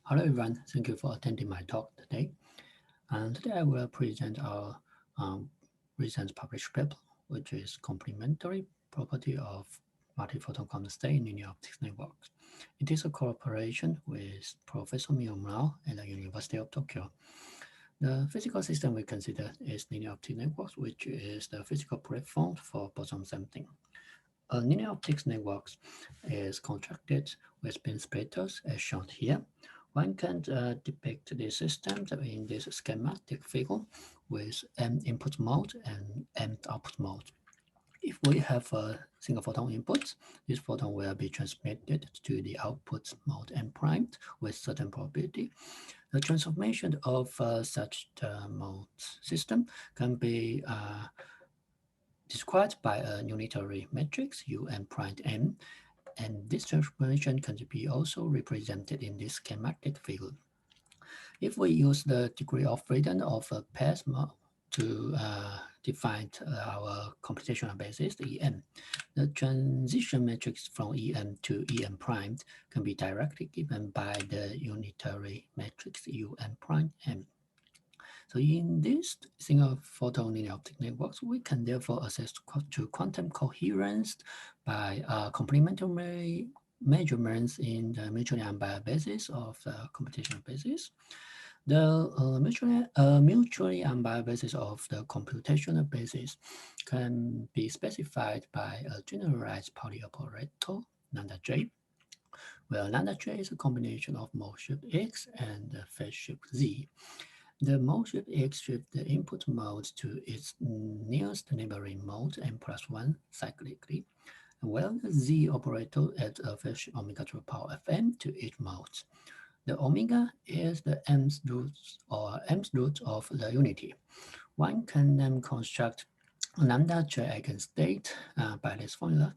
Hello everyone, thank you for attending my talk today. And today I will present our recent published paper, which is complementary property of multiphoton condensate in linear optics networks. It is a cooperation with Professor Miyamura at the University of Tokyo. The physical system we consider is linear optics networks, which is the physical platform for boson sampling. A linear optics network is constructed with beam splitters as shown here. One can depict the system in this schematic figure with M input mode and M output mode. If we have a single photon input, this photon will be transmitted to the output mode M prime with certain probability. The transformation of such mode system can be described by a unitary matrix UN prime M, and this transformation can be also represented in this schematic figure. If we use the degree of freedom of a path to define our computational basis, EM, the transition matrix from EM to EM prime can be directly given by the unitary matrix UN prime M. So in this single photon linear optic networks, we can therefore access to quantum coherence by complementary measurements in the mutually unbiased basis of the computational basis. The mutually unbiased basis of the computational basis can be specified by a generalized Pauli operator, lambda j, where lambda j is a combination of mode shift x and the phase shift z. The mode shift x shifts the input mode to its nearest neighboring mode n+1 cyclically, while the z operator adds a phase shift omega to the power of m to each mode. The omega is the mth root of the unity. One can then construct lambda j eigenstate by this formula.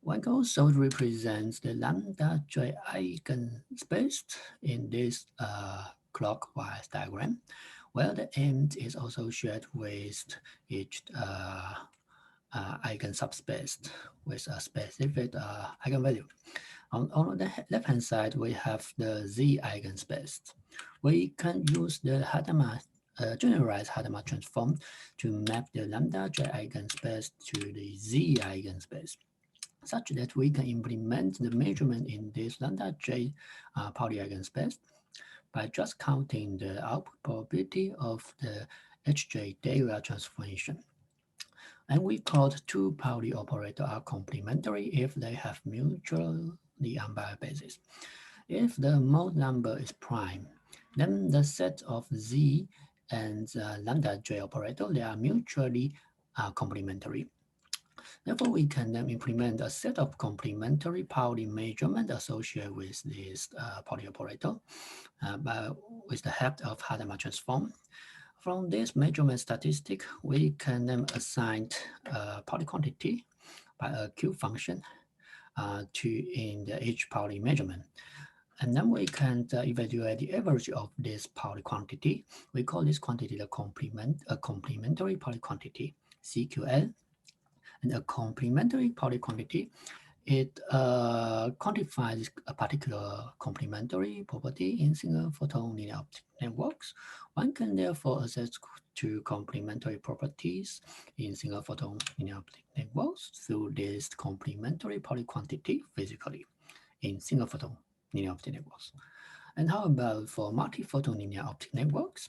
One can also represent the lambda j eigenspace in this clockwise diagram, where the m is also shared with each eigensubspace with a specific eigenvalue. On the left-hand side, we have the z eigenspace. We can use the Hadamard generalized Hadamard transform to map the lambda j eigenspace to the z eigenspace, such that we can implement the measurement in this lambda j Pauli eigenspace by just counting the output probability of the Hj Taylor transformation. And we called two Pauli operators are complementary if they have mutually unbiased basis. If the mode number is prime, then the set of z and lambda j operator, they are mutually complementary. Therefore, we can then implement a set of complementary Pauli measurement associated with this Pauli operator with the help of Hadamard transform. From this measurement statistic, we can then assign Pauli quantity by a Q function in each Pauli measurement. And then we can evaluate the average of this Pauli quantity. We call this quantity the complementary Pauli quantity, CQL. And a complementary Pauli quantity, it quantifies a particular complementary property in single photon linear optic networks. One can therefore access to complementary properties in single photon linear optic networks through this complementary Pauli quantity physically in single photon linear optic networks. And how about for multiphoton linear optic networks?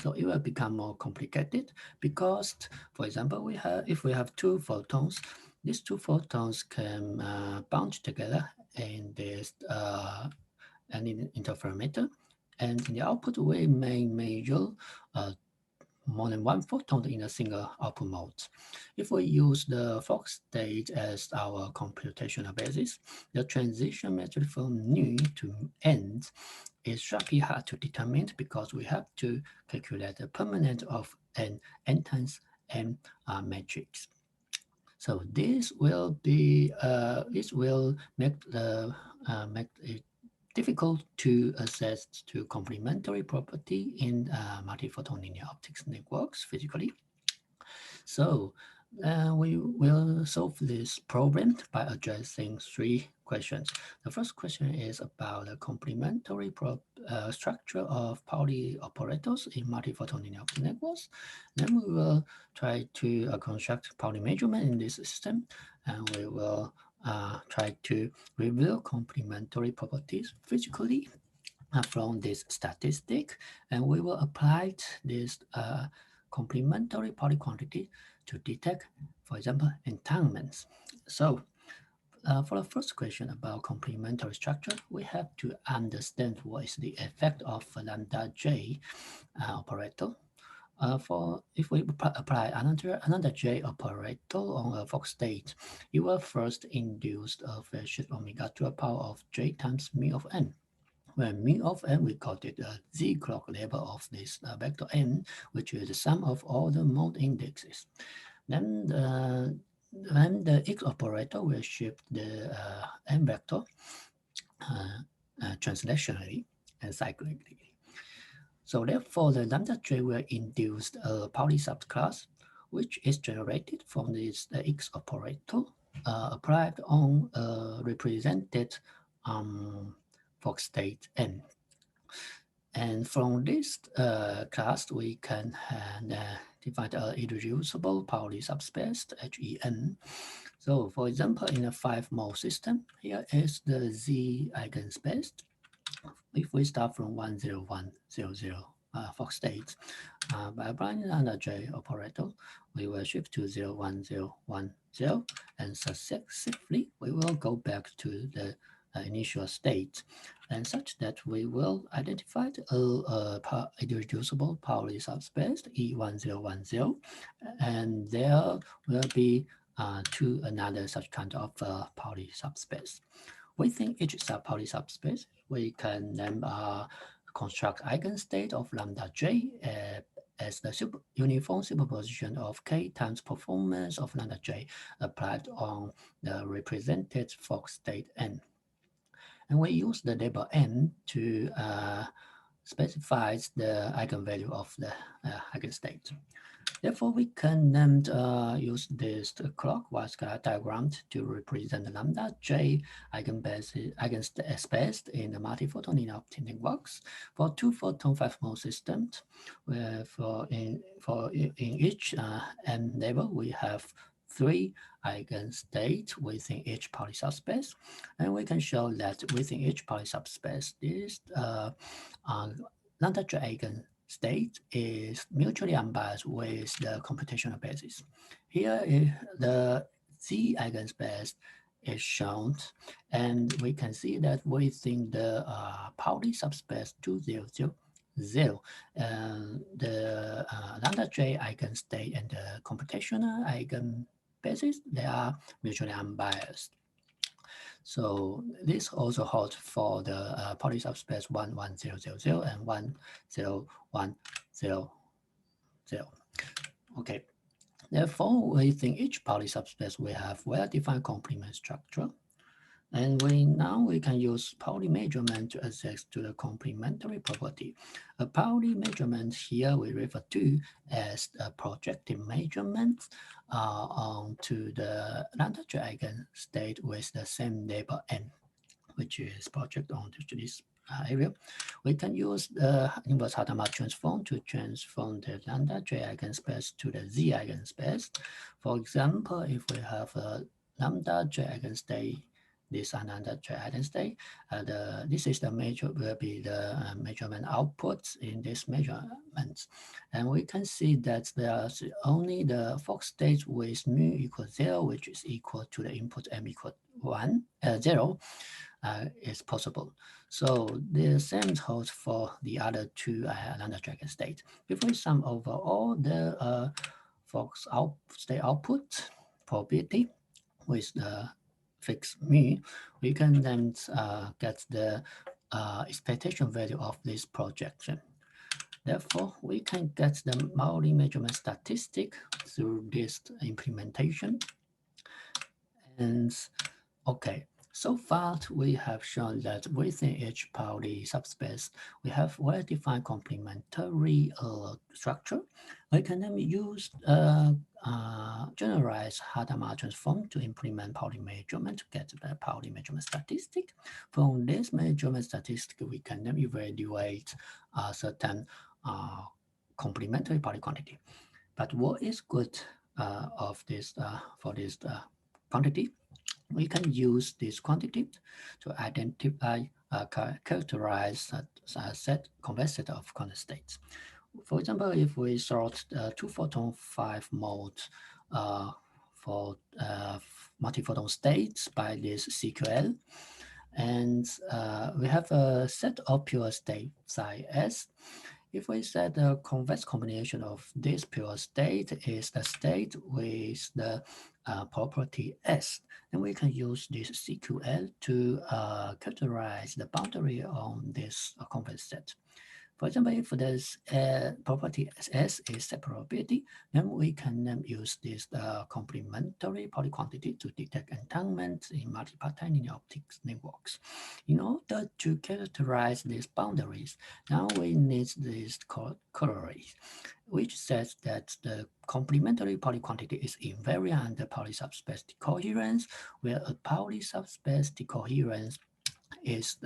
So it will become more complicated because, for example, if we have two photons, these two photons can bound together in this interferometer, and in the output we may measure more than one photon in a single output mode. If we use the Fox state as our computational basis, the transition matrix from nu to n is sharply hard to determine because we have to calculate the permanent of an n times m matrix. So this will be make it difficult to assess to complementary property in multiphoton linear optics networks physically. So We will solve this problem by addressing three questions. The first question is about the complementary structure of Pauli operators in multiphoton linear optic networks. Then we will try to construct Pauli measurement in this system, and we will try to reveal complementary properties physically from this statistic, and we will apply this complementary Pauli quantity to detect, for example, entanglements. So for the first question about complementary structure, we have to understand what is the effect of lambda j operator. For if we apply another j operator on a Fock state, it will first induce a phase shift omega to the power of j times mu of n. Where mu of n, we call it the z clock level of this vector n, which is the sum of all the mode indexes. Then the x operator will shift the n vector translationally and cyclically. So therefore, the lambda j will induce a Pauli subclass, which is generated from this x operator applied on represented Fock state n. And from this class, we can define an irreducible Pauli subspace HEN. So for example, in a 5-mode system, here is the Z eigenspace. If we start from 10100 Fock states, by applying another J operator, we will shift to 01010, and successively we will go back to the initial state, and such that we will identify a irreducible Pauli subspace E1010, and there will be another such kind of Pauli subspace. Within each Pauli subspace, we can then construct eigenstate of lambda j as the uniform superposition of k times performance of lambda j applied on the represented Fock state n. And we use the label n to specify the eigenvalue of the eigenstate. Therefore, we can then use this clockwise diagram to represent the lambda j eigenspace in the multiphoton linear optic networks for 2-photon 5-mode systems. Where in each n level, we have 3 eigenstates within each Pauli subspace, and we can show that within each Pauli subspace, this lambda j eigenstate is mutually unbiased with the computational basis. Here is the Z eigenspace is shown, and we can see that within the Pauli subspace 200, the lambda j eigenstate and the computational eigenbasis, they are mutually unbiased. So this also holds for the Pauli subspace 11000 and 10100. Okay. Therefore, within each Pauli subspace, we have well-defined complement structure. And now we can use Pauli measurement to access to the complementary property. A Pauli measurement here we refer to as a projective measurement onto the lambda j eigenstate with the same label n, which is project onto this area. We can use the inverse Hadamard transform to transform the lambda j eigenspace to the Z eigenspace. For example, if we have a lambda j eigenstate, this lambda j eigenstate, this is the will be the measurement outputs in this measurement, and we can see that there's only the Fock state with mu equals 0, which is equal to the input m equal 0, is possible. So the same holds for the other two lambda j eigenstate. If we sum over all the Fock state output probability with the fixed mu, we can then get the expectation value of this projection. Therefore, we can get the Pauli measurement statistic through this implementation. And okay, so far we have shown that within each Pauli subspace, we have well-defined complementary structure. We can then use generalized Hadamard transform to implement Pauli measurement to get the Pauli measurement statistic. From this measurement statistic, we can then evaluate certain complementary Pauli quantity. But what is good of this for this quantity? We can use this quantity to identify, characterize a set convex set of quantum states. For example, if we sort 2-photon 5 modes for multiphoton states by this CQL, and we have a set of pure state psi S. If we set the convex combination of this pure state is the state with the property S, then we can use this CQL to characterize the boundary on this convex set. For example, if this property S is separability, then we can use this complementary Pauli quantity to detect entanglement in multipartite linear optics networks. In order to characterize these boundaries, now we need this corollary, which says that the complementary Pauli quantity is invariant under Pauli subspace decoherence, where a Pauli subspace decoherence is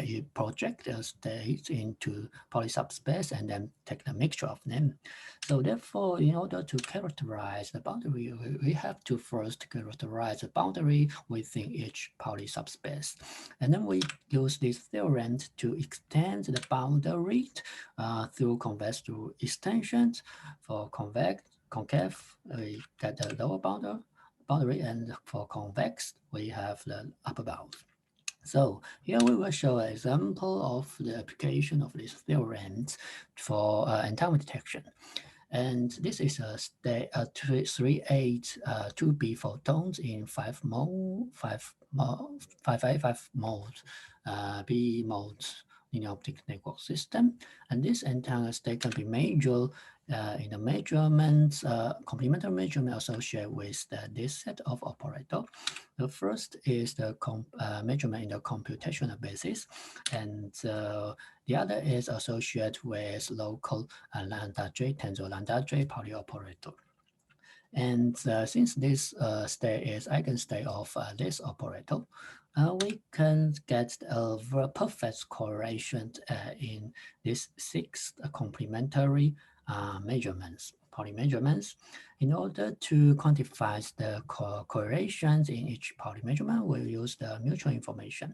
you project a state into Pauli subspace and then take the mixture of them. So therefore, in order to characterize the boundary, we have to first characterize the boundary within each Pauli subspace. And then we use this theorem to extend the boundary through convex through extensions. For concave, we get the lower boundary, and for convex, we have the upper bound. So here we will show an example of the application of these theorems for entanglement detection. And this is a 3-8 2B photons in 5 mode, 5 mode, B mode linear optic network system. And this entanglement state can be measured in the measurements, complementary measurement associated with this set of operator. The first is the measurement in the computational basis, and the other is associated with local lambda J tensor lambda J Pauli operator. And since this state is eigenstate of this operator, we can get a perfect correlation in these 6 complementary measurements, Pauli measurements. In order to quantify the correlations in each Pauli measurement, we use the mutual information.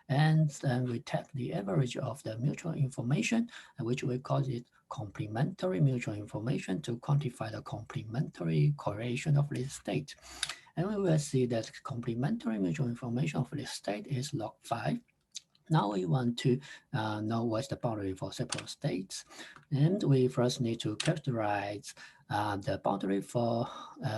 And then we take the average of the mutual information, which we call it complementary mutual information, to quantify the complementary correlation of this state. And we will see that complementary mutual information of this state is log 5. Now we want to know what's the boundary for separate states. And we first need to characterize the boundary for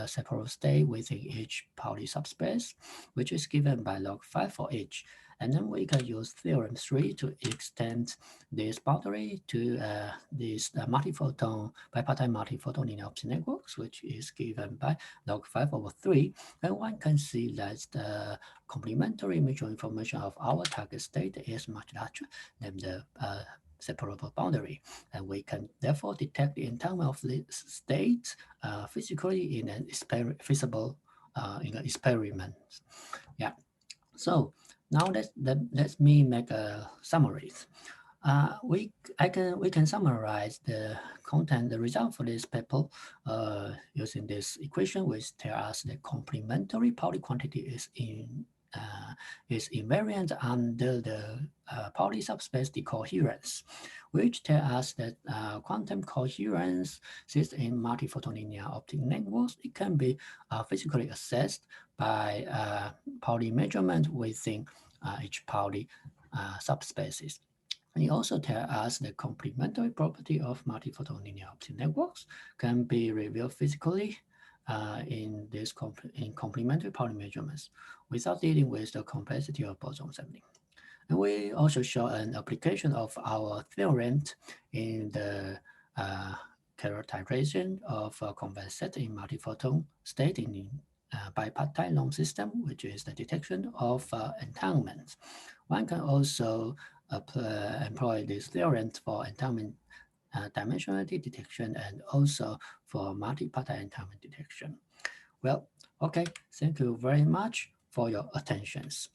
separate state within each Pauli subspace, which is given by log 5 for each. And then we can use theorem 3 to extend this boundary to this multiphoton, bipartite multiphoton linear optic networks, which is given by log 5/3. And one can see that the complementary mutual information of our target state is much larger than the separable boundary. And we can therefore detect the entanglement of the state physically in an feasible experiment. Yeah. So now let me make a summary. We can summarize the content, the result for this paper using this equation, which tells us the complementary Pauli quantity is invariant under the Pauli subspace decoherence, which tells us that quantum coherence sits in multiphoton linear optic networks. It can be physically assessed by Pauli measurement within each Pauli subspaces. And it also tells us the complementary property of multiphoton linear optic networks can be revealed physically in this complementary Pauli measurements without dealing with the complexity of boson sampling. And we also show an application of our theorem in the characterization of a convex set in multiphoton state in bipartite long system, which is the detection of entanglement. One can also employ this theorem for entanglement dimensionality detection and also for multipartite entanglement detection. Well, okay, thank you very much for your attentions.